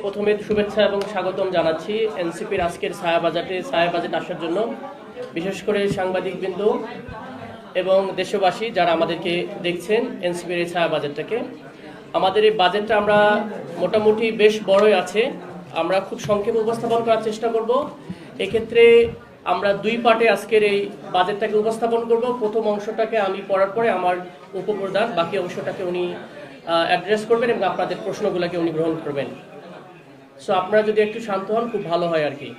প্রথমে শুভেচ্ছা এবং স্বাগতম জানাচ্ছি এনসিপির আজকের ছায়া বাজেট আসার জন্য, বিশেষ করে সাংবাদিকবৃন্দ এবং দেশবাসী যারা আমাদেরকে দেখছেন এনসিপির এই ছায়া বাজেটটাকে। আমাদের এই বাজেটটা আমরা মোটামুটি বেশ বড়ই আছে, আমরা খুব সংক্ষেপে উপস্থাপন করার চেষ্টা করব। এক্ষেত্রে আমরা দুই পার্টে আজকের এই বাজেটটাকে উপস্থাপন করব। প্রথম অংশটাকে আমি পড়ার পরে আমার উপপ্রধান বাকি অংশটাকে উনি অ্যাড্রেস করবেন এবং আপনাদের প্রশ্নগুলোকে উনি গ্রহণ করবেন। সো আপনারা যদি একটু শান্ত হন খুব ভালো হয় আর কি।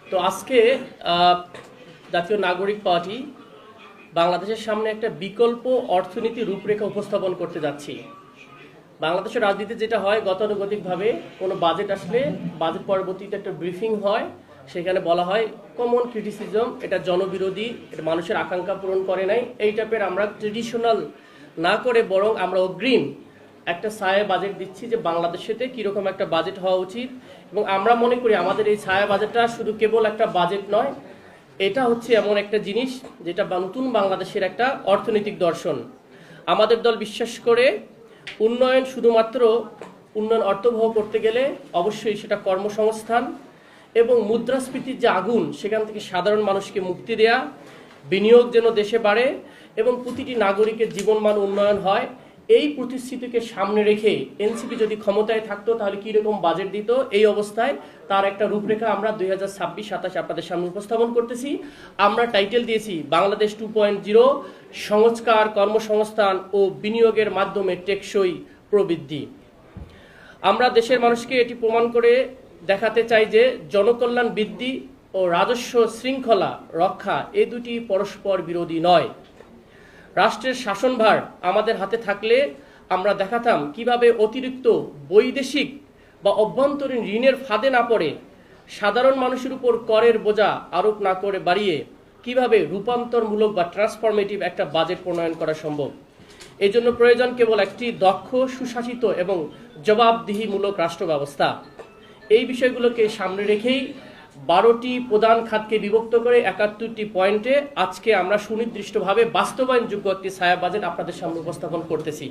তো আজকে জাতীয় নাগরিক পার্টি বাংলাদেশের সামনে একটা বিকল্প অর্থনীতি রূপরেখা উপস্থাপন করতে যাচ্ছি। বাংলাদেশের রাজনীতি যেটা হয়, গতানুগতিকভাবে কোনো বাজেট আসলে বাজেট পরবর্তীতে একটা ব্রিফিং হয়, সেখানে বলা হয় কমন ক্রিটিসিজম, এটা জনবিরোধী, এটা মানুষের আকাঙ্ক্ষা পূরণ করে নাই, এই টাইপের আমরা ট্রেডিশনাল না করে বরং আমরা অগ্রিম একটা ছায়া বাজেট দিচ্ছি যে বাংলাদেশেতে কীরকম একটা বাজেট হওয়া উচিত। এবং আমরা মনে করি আমাদের এই ছায়া বাজেটটা শুধু কেবল একটা বাজেট নয়, এটা হচ্ছে এমন একটা জিনিস যেটা নতুন বাংলাদেশের একটা অর্থনৈতিক দর্শন। আমাদের দল বিশ্বাস করে উন্নয়ন শুধুমাত্র উন্নয়ন অর্থবহ করতে গেলে অবশ্যই সেটা কর্মসংস্থান এবং মুদ্রাস্ফীতির যে আগুন সেখান থেকে সাধারণ মানুষকে মুক্তি দেয়া, বিনিয়োগ যেন দেশে বাড়ে এবং প্রতিটি নাগরিকের জীবনমান উন্নয়ন হয়, এই প্রতিশ্রুতিকে সামনে রেখে এনসিপি যদি ক্ষমতায় থাকতো তাহলে কীরকম বাজেট দিত, এই অবস্থায় তার একটা রূপরেখা আমরা 2026-27 আপনাদের সামনে উপস্থাপন করতেছি। আমরা টাইটেল দিয়েছি বাংলাদেশ 2.0, সংস্কার, কর্মসংস্থান ও বিনিয়োগের মাধ্যমে টেকসই প্রবৃদ্ধি। আমরা দেশের মানুষকে এটি প্রমাণ করে দেখাতে চাই যে জনকল্যাণ বৃদ্ধি ও রাজস্ব শৃঙ্খলা রক্ষা এই দুটি পরস্পর বিরোধী নয়। রাষ্ট্রের শাসনভার আমাদের হাতে থাকলে আমরা দেখাতাম কিভাবে অতিরিক্ত বৈদেশিক বা অভ্যন্তরীণ ঋণের ফাঁদে না পড়ে সাধারণ মানুষের উপর করের বোঝা আরোপ না করে বাড়িয়ে কিভাবে রূপান্তরমূলক বা ট্রান্সফরমেটিভ একটা বাজেট প্রণয়ন করা সম্ভব। এই জন্য প্রয়োজন কেবল একটি দক্ষ, সুশাসিত এবং জবাবদিহিমূলক রাষ্ট্র ব্যবস্থা। এই বিষয়গুলোকে সামনে রেখেই 12টি প্রধান খাতকে বিভক্ত করে 71টি পয়েন্টে আজকে আমরা সুনির্দিষ্টভাবে বাস্তবায়নযোগ্য একটি ছায়া বাজেট আপনাদের সামনে উপস্থাপন করতেছি।